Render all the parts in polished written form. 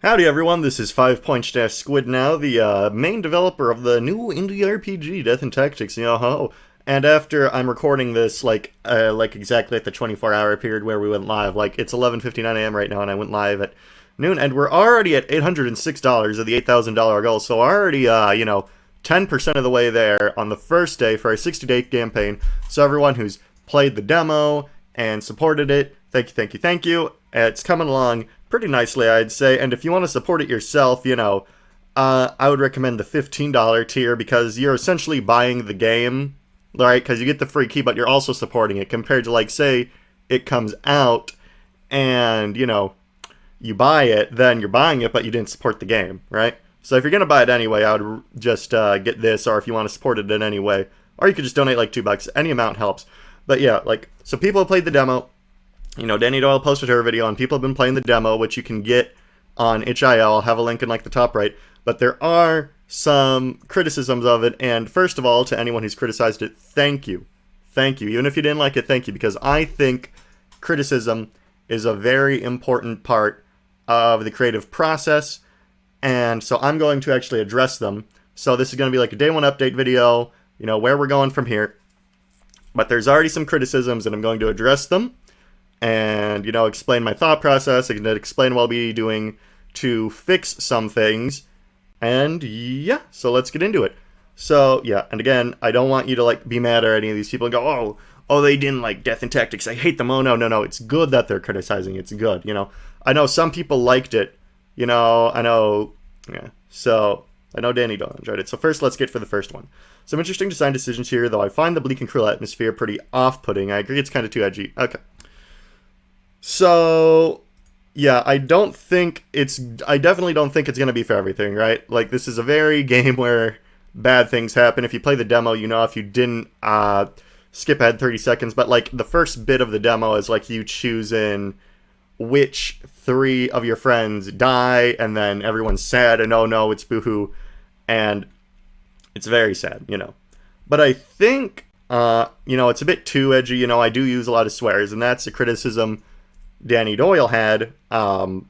Howdy everyone, this is 5 Point Squid now, the main developer of the new indie RPG, Death and Tactics, yo-ho. And after I'm recording this, like exactly at the 24-hour period where we went live, like it's 11:59 a.m. right now and I went live at noon, and we're already at $806 of the $8,000 goal, so already, 10% of the way there on the first day for our 60-day campaign. So everyone who's played the demo and supported it, thank you, thank you, thank you. It's coming along pretty nicely, I'd say. And if you want to support it yourself, I would recommend the $15 tier because you're essentially buying the game, right? Because you get the free key, but you're also supporting it. Compared to, like, say, it comes out and, you buy it, then you're buying it, but you didn't support the game, right? So if you're going to buy it anyway, I would just get this, or if you want to support it in any way, or you could just donate like $2. Any amount helps. But yeah, so people have played the demo. Danny Doyle posted her video, and people have been playing the demo, which you can get on itch.io. I'll have a link in, the top right. But there are some criticisms of it, and first of all, to anyone who's criticized it, thank you. Thank you. Even if you didn't like it, thank you, because I think criticism is a very important part of the creative process, and so I'm going to actually address them. So this is going to be like a day one update video, where we're going from here. But there's already some criticisms, and I'm going to address them. And, explain my thought process, and explain what I'll be doing to fix some things. And, yeah, so let's get into it. So, yeah, and again, I don't want you to, be mad at any of these people and go, oh, they didn't like Death and Tactics, I hate them, oh, no, it's good that they're criticizing, it's good, I know some people liked it, I know, yeah, so, I know Danny Doyle enjoyed it. So first, let's get for the first one. Some interesting design decisions here, though I find the bleak and cruel atmosphere pretty off-putting. I agree it's kind of too edgy. Okay. So, yeah, I definitely don't think it's going to be for everything, right? Like, this is a very game where bad things happen. If you play the demo, if you didn't skip ahead 30 seconds, but, the first bit of the demo is, you choosing which 3 of your friends die, and then everyone's sad, and oh no, it's boohoo, and it's very sad, But I think, it's a bit too edgy, I do use a lot of swears, and that's a criticism Danny Doyle had, and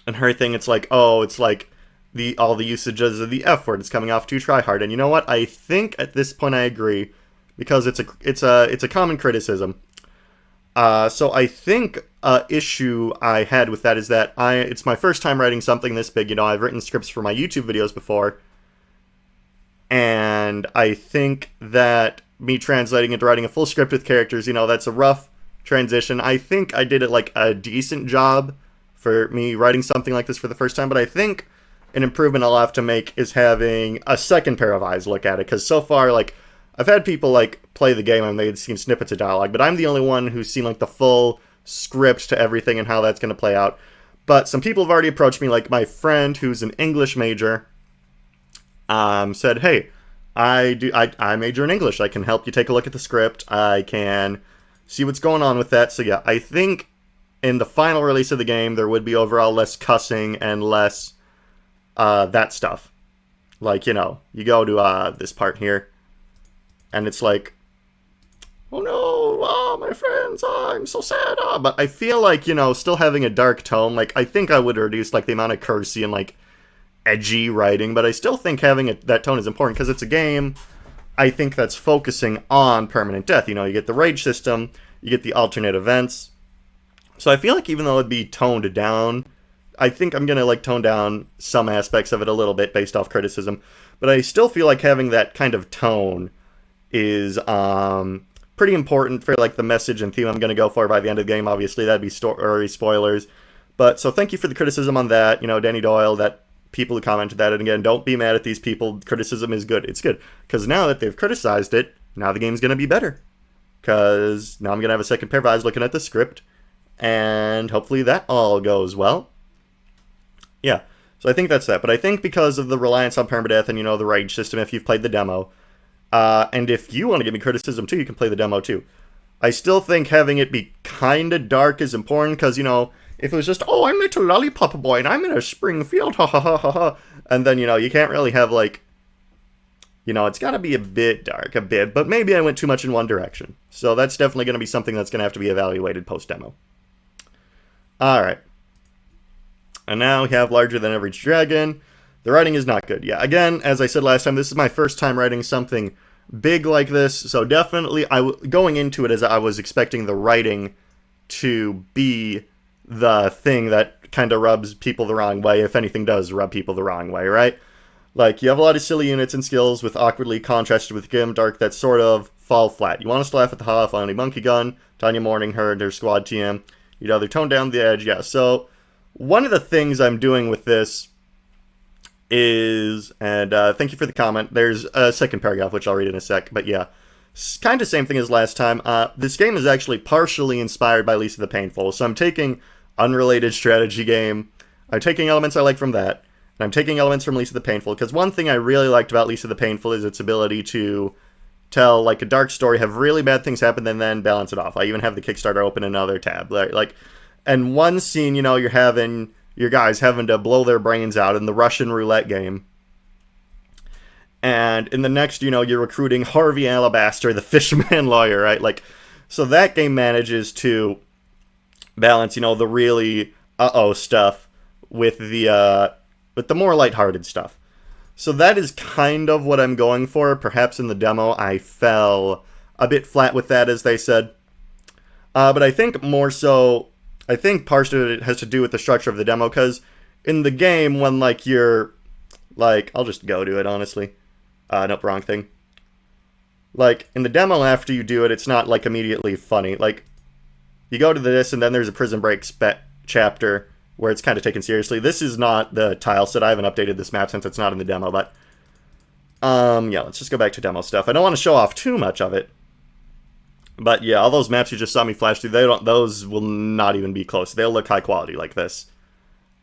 her thing, it's all the usages of the F word, it's coming off too try-hard, and you know what, I think at this point I agree, because it's a common criticism. So I think issue I had with that is that it's my first time writing something this big, I've written scripts for my YouTube videos before, and I think that me translating into writing a full script with characters, that's a rough transition. I think I did it a decent job for me writing something like this for the first time, but I think an improvement I'll have to make is having a second pair of eyes look at it, because so far, I've had people, play the game and they'd seen snippets of dialogue, but I'm the only one who's seen, the full script to everything and how that's going to play out. But some people have already approached me, my friend who's an English major, said, hey, I major in English, I can help you take a look at the script, I can see what's going on with that. So yeah, I think in the final release of the game, there would be overall less cussing and less that stuff. You go to this part here, and it's oh no, oh, my friends, oh, I'm so sad. Oh. But I feel still having a dark tone, I think I would reduce, the amount of cursey and, edgy writing, but I still think having that tone is important, because it's a game, I think, that's focusing on permanent death. You get the rage system, you get the alternate events. So I feel even though it'd be toned down, I think I'm going to, tone down some aspects of it a little bit based off criticism. But I still feel having that kind of tone is pretty important for, the message and theme I'm going to go for by the end of the game. Obviously, that'd be story spoilers. But, so thank you for the criticism on that. Danny Doyle, that people who commented that, and again, don't be mad at these people. Criticism is good. It's good, because now that they've criticized it, now the game's going to be better, because now I'm going to have a second pair of eyes looking at the script, and hopefully that all goes well. Yeah, so I think that's that, but I think because of the reliance on permadeath and, the rage system, if you've played the demo, and if you want to give me criticism too, you can play the demo too. I still think having it be kind of dark is important, because, if it was just, oh, I'm little lollipop boy, and I'm in a spring field, ha ha ha ha ha, and then, you can't really have, it's got to be a bit dark, but maybe I went too much in one direction. So that's definitely going to be something that's going to have to be evaluated post-demo. Alright. And now we have larger than average dragon. The writing is not good. Yeah, again, as I said last time, this is my first time writing something big like this, so definitely going into it as I was expecting the writing to be the thing that kind of rubs people the wrong way, if anything does rub people the wrong way, right? Like, you have a lot of silly units and skills with awkwardly contrasted with Grim Dark that sort of fall flat. You want us to laugh at the Ha, Finally Monkey Gun, Tanya Morning Herd, their squad TM. You'd either tone down the edge, yeah. So, one of the things I'm doing with this is, and thank you for the comment, there's a second paragraph, which I'll read in a sec, but yeah. Kind of same thing as last time. This game is actually partially inspired by Lisa the Painful, so I'm taking unrelated strategy game, I'm taking elements I like from that, and I'm taking elements from Lisa the Painful, because one thing I really liked about Lisa the Painful is its ability to tell, like, a dark story, have really bad things happen, and then balance it off. I even have the Kickstarter open in another tab. Like, and one scene, you know, you're having your guys having to blow their brains out in the Russian roulette game. And in the next, you know, you're recruiting Harvey Alabaster, the fisherman lawyer, right? Like, so that game manages to balance, you know, the really stuff with the more lighthearted stuff. So that is kind of what I'm going for. Perhaps in the demo I fell a bit flat with that, as they said. But I think more so, I think part of it has to do with the structure of the demo, because in the game, when, like, you're, like, I'll just go to it, honestly. Nope, wrong thing. Like, in the demo, after you do it, it's not, like, immediately funny. Like, you go to this, and then there's a Prison Break chapter where it's kind of taken seriously. This is not the tile set. I haven't updated this map since it's not in the demo, but yeah, let's just go back to demo stuff. I don't want to show off too much of it, but yeah, all those maps you just saw me flash through, those will not even be close. They'll look high quality like this.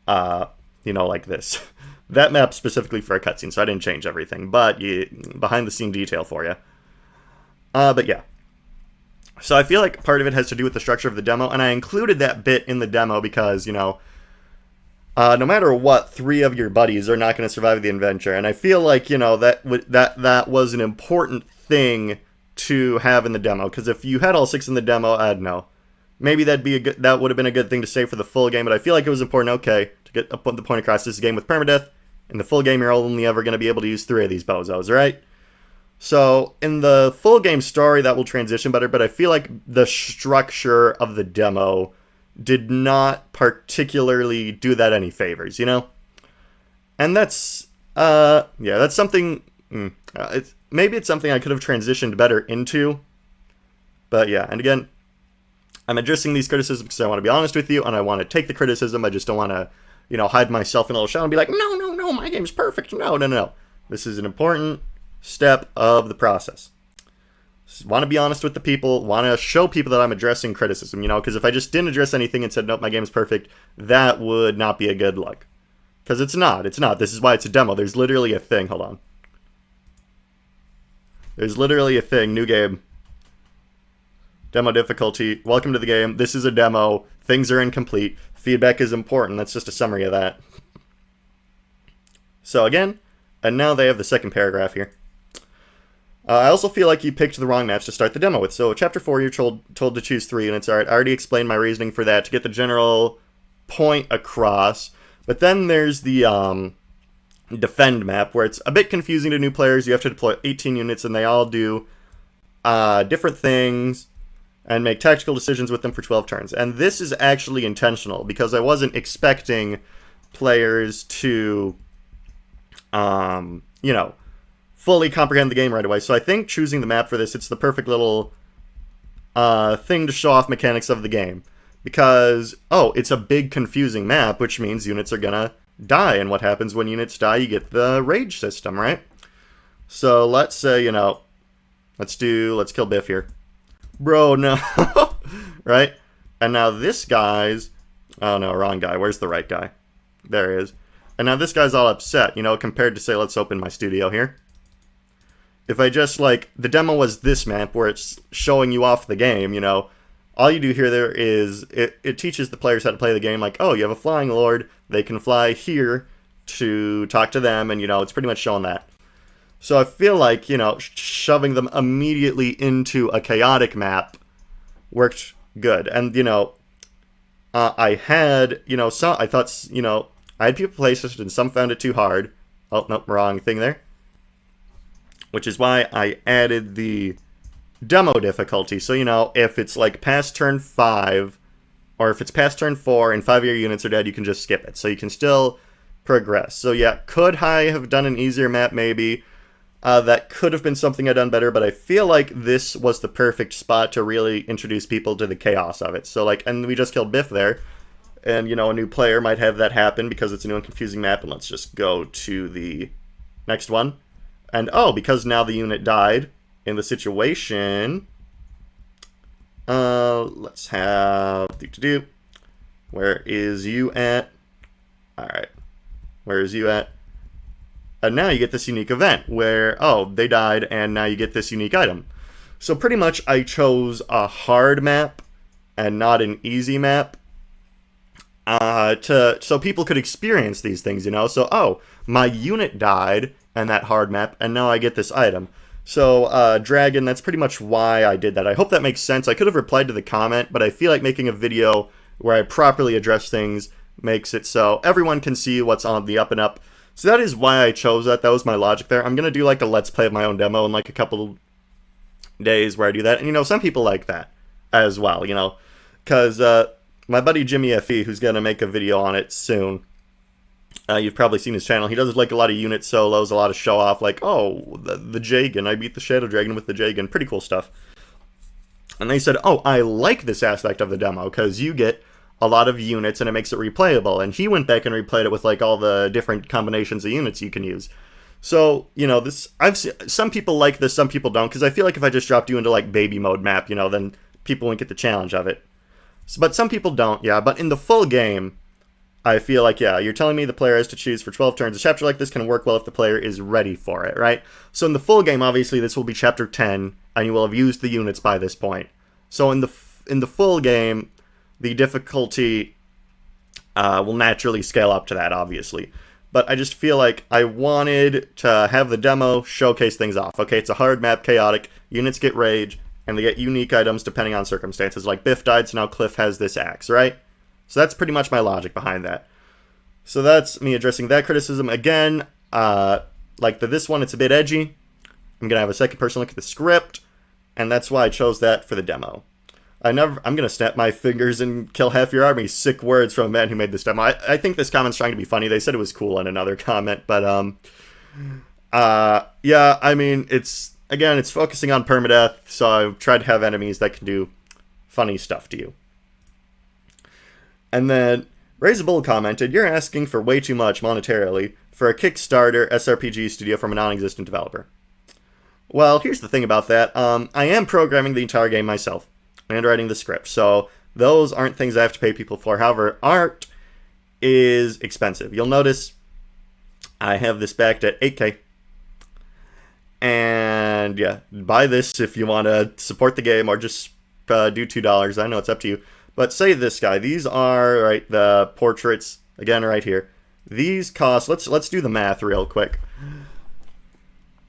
You know, like this. That map specifically for a cutscene, so I didn't change everything, but behind the scene detail for you. But yeah. So I feel like part of it has to do with the structure of the demo, and I included that bit in the demo because, you know, no matter what, 3 of your buddies are not going to survive the adventure, and I feel like, you know, that was an important thing to have in the demo, because if you had all 6 in the demo, I don't know, maybe that would have been a good thing to say for the full game, but I feel like it was important, okay, to get the point across, this is a game with permadeath. In the full game, you're only ever going to be able to use 3 of these bozos, right? So, in the full game story, that will transition better, but I feel like the structure of the demo did not particularly do that any favors, you know? And that's, yeah, that's something, maybe it's something I could have transitioned better into, but yeah, and again, I'm addressing these criticisms because I want to be honest with you, and I want to take the criticism. I just don't want to, you know, hide myself in a little shell and be like, no, my game's perfect. No. This is an important step of the process. Just want to be honest with the people, want to show people that I'm addressing criticism, you know, because if I just didn't address anything and said, nope, my game's perfect, that would not be a good look. Because it's not. This is why it's a demo. There's literally a thing. Hold on. There's literally a thing. New game. Demo difficulty. Welcome to the game. This is a demo. Things are incomplete. Feedback is important. That's just a summary of that. So again, and now they have the second paragraph here. I also feel like you picked the wrong maps to start the demo with. So chapter 4, you're told to choose 3, and it's alright. I already explained my reasoning for that to get the general point across. But then there's the defend map, where it's a bit confusing to new players. You have to deploy 18 units, and they all do different things and make tactical decisions with them for 12 turns. And this is actually intentional, because I wasn't expecting players to, you know, fully comprehend the game right away. So I think choosing the map for this, it's the perfect little thing to show off mechanics of the game. Because, it's a big confusing map, which means units are gonna die. And what happens when units die? You get the rage system, right? So let's say, you know, let's kill Biff here. Bro, no. Right? And now this guy's, oh no, wrong guy. Where's the right guy? There he is. And now this guy's all upset, you know, compared to, say, let's open my studio here. If I just, like, the demo was this map where it's showing you off the game, you know, all you do here there is, it teaches the players how to play the game, like, oh, you have a flying lord, they can fly here to talk to them, and, you know, it's pretty much showing that. So I feel like, you know, shoving them immediately into a chaotic map worked good. And, you know, I had, you know, I thought, you know, I had people play this, and some found it too hard. Oh, nope, wrong thing there. Which is why I added the demo difficulty. So, you know, if it's like past turn 5, or if it's past turn 4 and 5 of your units are dead, you can just skip it. So you can still progress. So yeah, could I have done an easier map? Maybe. That could have been something I'd done better, but I feel like this was the perfect spot to really introduce people to the chaos of it. So, like, and we just killed Biff there, and, you know, a new player might have that happen because it's a new and confusing map, and let's just go to the next one. And, oh, because now the unit died in the situation, let's have, where is you at? Alright, where is you at? And now you get this unique event where, oh, they died, and now you get this unique item. So pretty much I chose a hard map and not an easy map so people could experience these things, you know? So, oh, my unit died in that hard map, and now I get this item. So, Dragon, that's pretty much why I did that. I hope that makes sense. I could have replied to the comment, but I feel like making a video where I properly address things makes it so everyone can see what's on the up and up. So that is why I chose that. That was my logic there. I'm going to do like a let's play of my own demo in like a couple days where I do that. And, you know, some people like that as well, you know. Because my buddy Jimmy FE, who's going to make a video on it soon, you've probably seen his channel. He does like a lot of unit solos, a lot of show off, like, oh, the Jagan. I beat the Shadow Dragon with the Jagan. Pretty cool stuff. And they said, oh, I like this aspect of the demo because you get a lot of units and it makes it replayable. And he went back and replayed it with like all the different combinations of units you can use. So, you know, this, I've seen, some people like this, some people don't, because I feel like if I just dropped you into like baby mode map, you know, then people wouldn't get the challenge of it. So, but some people don't, yeah. But in the full game, I feel like, yeah, you're telling me the player has to choose for 12 turns. A chapter like this can work well if the player is ready for it, right? So in the full game, obviously, this will be chapter 10, and you will have used the units by this point. So in the full game, the difficulty will naturally scale up to that, obviously. But I just feel like I wanted to have the demo showcase things off. Okay, it's a hard map, chaotic, units get rage, and they get unique items depending on circumstances. Like Biff died, so now Cliff has this axe, right? So that's pretty much my logic behind that. So that's me addressing that criticism. Again, like this one, it's a bit edgy. I'm going to have a second person look at the script, and that's why I chose that for the demo. I'm going to snap my fingers and kill half your army. Sick words from a man who made this demo. I think this comment's trying to be funny. They said it was cool in another comment, but yeah, I mean, it's focusing on permadeath, so I've tried to have enemies that can do funny stuff to you. And then Raise a Bull commented, "You're asking for way too much monetarily for a Kickstarter SRPG studio from a non-existent developer." Well, here's the thing about that. I am programming the entire game myself and writing the script, so those aren't things I have to pay people for. However, art is expensive. You'll notice I have this backed at 8K. And yeah, buy this if you want to support the game, or just do $2. I know it's up to you. But say this guy. These are, right, the portraits, again, right here. These cost, let's do the math real quick.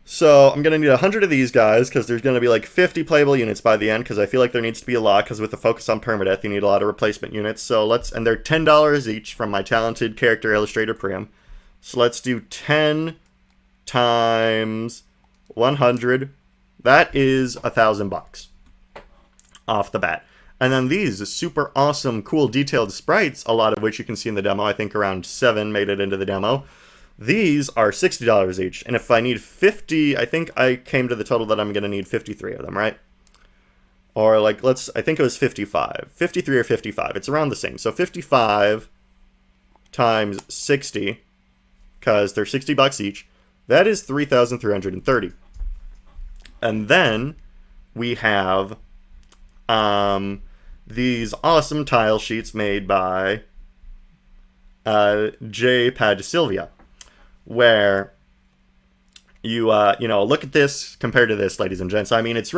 So I'm going to need 100 of these guys, because there's going to be like 50 playable units by the end, because I feel like there needs to be a lot, because with the focus on permadeath, you need a lot of replacement units. So and they're $10 each from my talented character illustrator Priam. So let's do 10 times 100. That is $1,000 off the bat. And then these super awesome, cool, detailed sprites, a lot of which you can see in the demo. I think around 7 made it into the demo. These are $60 each. And if I need 50, I think I came to the total that I'm going to need 53 of them, right? Or like, I think it was 55. 53 or 55. It's around the same. So 55 times 60, because they're $60 each. That is 3,330. And then we have these awesome tile sheets made by J. Padsilvia, where you look at this compared to this, ladies and gents. I mean, it's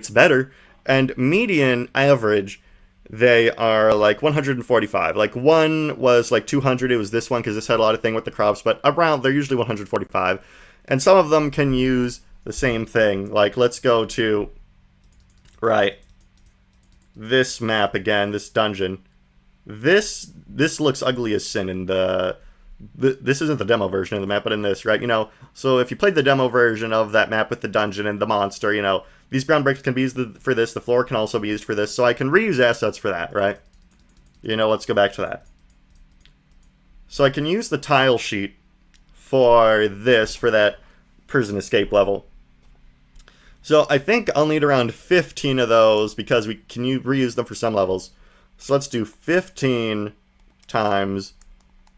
better. And median average, they are like 145. Like one was like 200. It was this one because this had a lot of thing with the crops, but around they're usually 145. And some of them can use the same thing. Like let's go to this map again, this dungeon. this looks ugly as sin in this isn't the demo version of the map, but in this, right? So if you played the demo version of that map with the dungeon and the monster, these ground bricks can be used for this. The floor can also be used for this. So I can reuse assets for that, right? Let's go back to that. So I can use the tile sheet for that prison escape level. So I think I'll need around 15 of those because we can reuse them for some levels. So let's do 15 times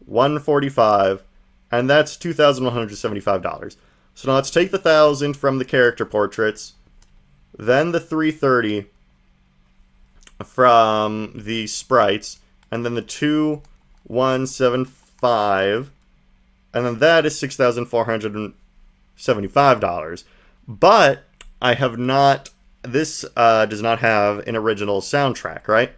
145, and that's $2,175. So now let's take the 1,000 from the character portraits, then the 330 from the sprites, and then the 2,175, and then that is $6,475. But I have not. This does not have an original soundtrack, right?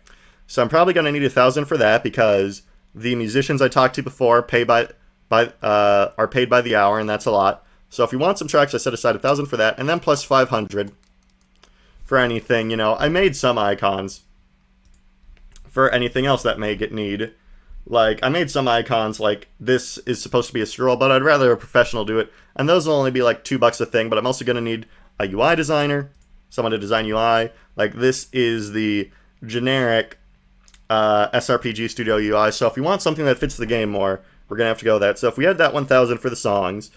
So I'm probably going to need 1,000 for that because the musicians I talked to before are paid by the hour, and that's a lot. So if you want some tracks, I set aside 1,000 for that, and then plus 500 for anything. I made some icons for anything else that may get need. Like, I made some icons, like, this is supposed to be a scroll, but I'd rather a professional do it. And those will only be, like, $2 a thing, but I'm also going to need a UI designer, someone to design UI. Like, this is the generic SRPG Studio UI, so if you want something that fits the game more, we're going to have to go with that. So if we had that 1,000 for the songs,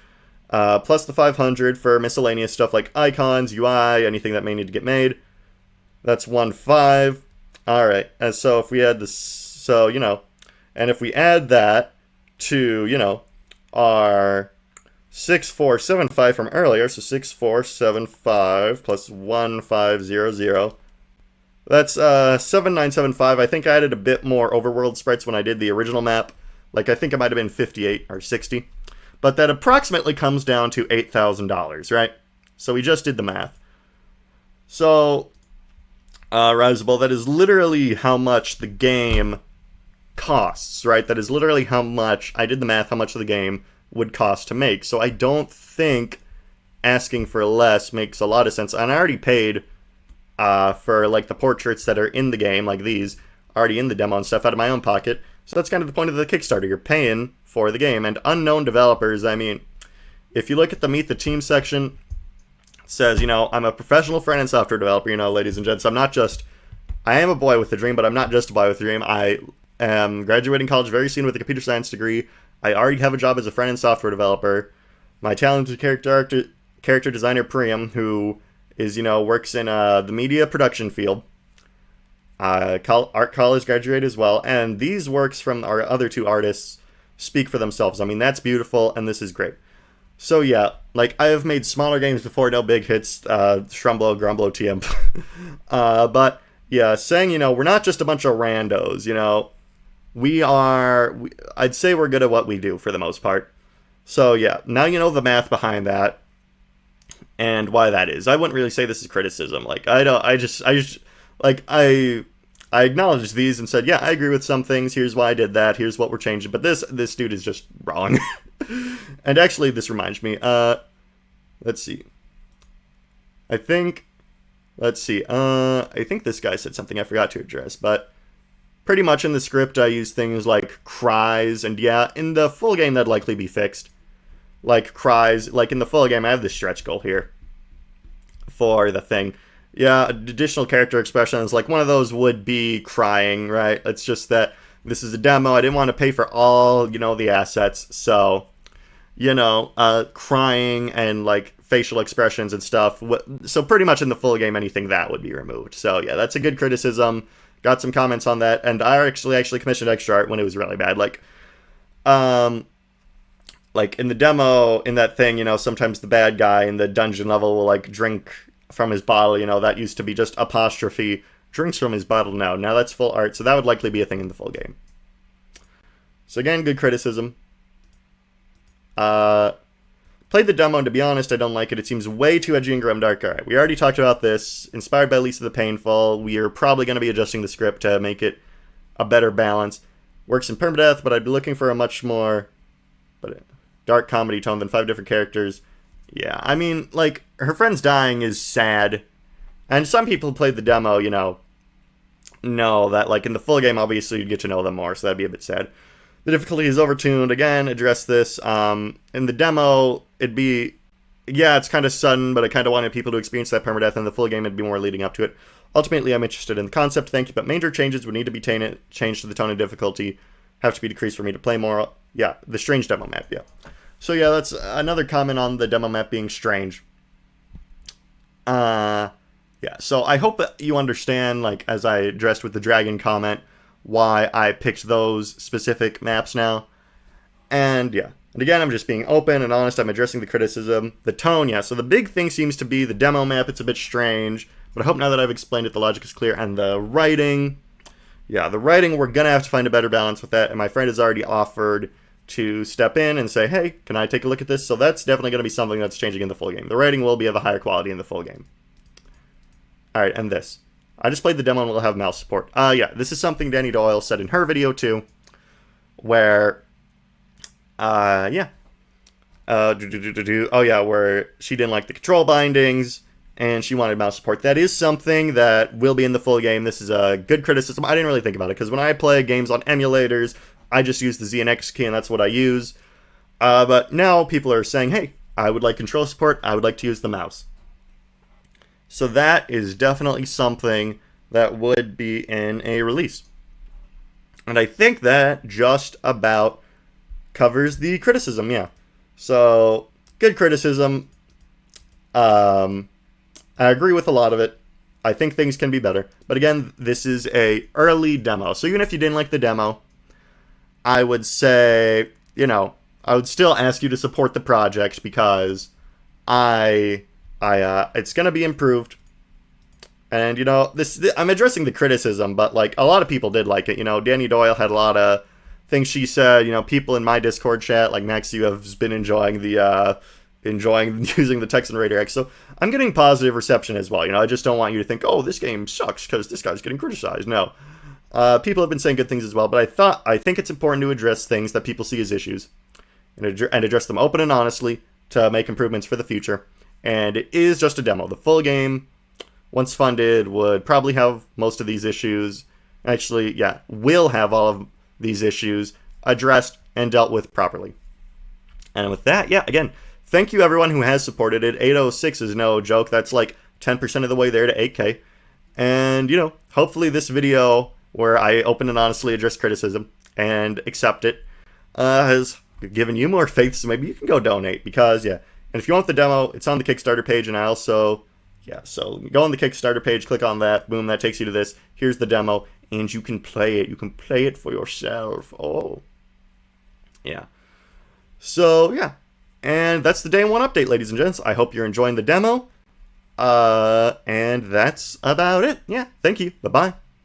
plus the 500 for miscellaneous stuff like icons, UI, anything that may need to get made, that's 1,500. Alright, and so if we add this, and if we add that to, our 6,475 from earlier, so 6,475 plus 1,500, that's 7,975. I think I added a bit more overworld sprites when I did the original map. Like, I think it might have been 58 or 60. But that approximately comes down to $8,000, right? So we just did the math. So, Risable, that is literally how much the game costs, right? That is literally how much, I did the math, how much the game would cost to make. So I don't think asking for less makes a lot of sense. And I already paid for, like, the portraits that are in the game, like these, already in the demo and stuff, out of my own pocket. So that's kind of the point of the Kickstarter. You're paying for the game. And unknown developers, I mean, if you look at the Meet the Team section, it says, I'm a professional front-end software developer, ladies and gents. I am a boy with a dream, but I'm not just a boy with a dream. I am graduating college very soon with a computer science degree. I already have a job as a front-end software developer. My talented character designer, Priam, who is, works in the media production field, art college graduate as well, and these works from our other two artists speak for themselves. I mean, that's beautiful, and this is great. So yeah, like, I have made smaller games before, no big hits, Shrumblo, Grumblo, TM. But yeah, saying, we're not just a bunch of randos, I'd say we're good at what we do for the most part. So yeah, now you know the math behind that and why that is. I wouldn't really say this is criticism. Like, I acknowledged these and said, yeah, I agree with some things. Here's why I did that. Here's what we're changing. But this dude is just wrong. And actually, this reminds me. Let's see. I think this guy said something I forgot to address. But pretty much in the script, I use things like cries. And yeah, in the full game, that'd likely be fixed. Like cries. Like in the full game, I have this stretch goal here for the thing. Yeah, additional character expressions, like one of those would be crying, right? It's just that this is a demo. I didn't want to pay for all, the assets. So, crying and, like, facial expressions and stuff. So pretty much in the full game, anything that would be removed. So, yeah, that's a good criticism. Got some comments on that. And I actually commissioned extra art when it was really bad. Like in the demo, in that thing, sometimes the bad guy in the dungeon level will, like, drink from his bottle, that used to be just apostrophe, drinks from his bottle now. Now that's full art, so that would likely be a thing in the full game. So again, good criticism. Played the demo, and to be honest, I don't like it. It seems way too edgy and grimdark. Alright, we already talked about this. Inspired by Lisa the Painful, we are probably going to be adjusting the script to make it a better balance. Works in permadeath, but I'd be looking for a much more dark comedy tone than 5 different characters. Yeah, I mean, like, her friend's dying is sad. And some people who played the demo, know that, like, in the full game, obviously, you'd get to know them more, so that'd be a bit sad. The difficulty is overtuned. Again, address this. In the demo, it'd be, yeah, it's kind of sudden, but I kind of wanted people to experience that permadeath. In the full game, it'd be more leading up to it. Ultimately, I'm interested in the concept, thank you, but major changes would need to be changed to the tone and difficulty, have to be decreased for me to play more. Yeah, the strange demo map, yeah. So yeah, that's another comment on the demo map being strange. Yeah, so I hope that you understand, like, as I addressed with the dragon comment, why I picked those specific maps now. And yeah, and again, I'm just being open and honest, I'm addressing the criticism. The tone, yeah, so the big thing seems to be the demo map, it's a bit strange, but I hope now that I've explained it, the logic is clear. And the writing, yeah, the writing, we're gonna have to find a better balance with that, and my friend has already offered to step in and say, hey, can I take a look at this? So that's definitely going to be something that's changing in the full game. The writing will be of a higher quality in the full game. Alright, and this. I just played the demo and we'll have mouse support. Yeah, this is something Danny Doyle said in her video too, where, yeah. Oh yeah, where she didn't like the control bindings, and she wanted mouse support. That is something that will be in the full game. This is a good criticism. I didn't really think about it, because when I play games on emulators, I just use the Z and X key, and that's what I use. But now people are saying, hey, I would like control support, I would like to use the mouse. So that is definitely something that would be in a release. And I think that just about covers the criticism, yeah. So, good criticism. I agree with a lot of it. I think things can be better. But again, this is a early demo. So even if you didn't like the demo, I would say, you know, I would still ask you to support the project, because it's going to be improved. And, you know, I'm addressing the criticism, but, like, a lot of people did like it. You know, Danny Doyle had a lot of things she said. You know, people in my Discord chat, like Max, you have been enjoying using the Texan Raider X. So I'm getting positive reception as well. You know, I just don't want you to think, oh, this game sucks because this guy's getting criticized. No. People have been saying good things as well, but I think it's important to address things that people see as issues, and address them open and honestly to make improvements for the future. And it is just a demo. The full game, once funded, would probably have most of these issues. Actually, yeah, will have all of these issues addressed and dealt with properly. And with that, yeah, again, thank you everyone who has supported it. 806 is no joke. That's like 10% of the way there to 8K. And, you know, hopefully this video, where I open and honestly address criticism and accept it, has given you more faith, so maybe you can go donate, because, yeah. And if you want the demo, it's on the Kickstarter page, and I also, yeah, so go on the Kickstarter page, click on that, boom, that takes you to this. Here's the demo, and you can play it. You can play it for yourself. Oh. Yeah. So, yeah. And that's the day one update, ladies and gents. I hope you're enjoying the demo. And that's about it. Yeah, thank you. Bye-bye.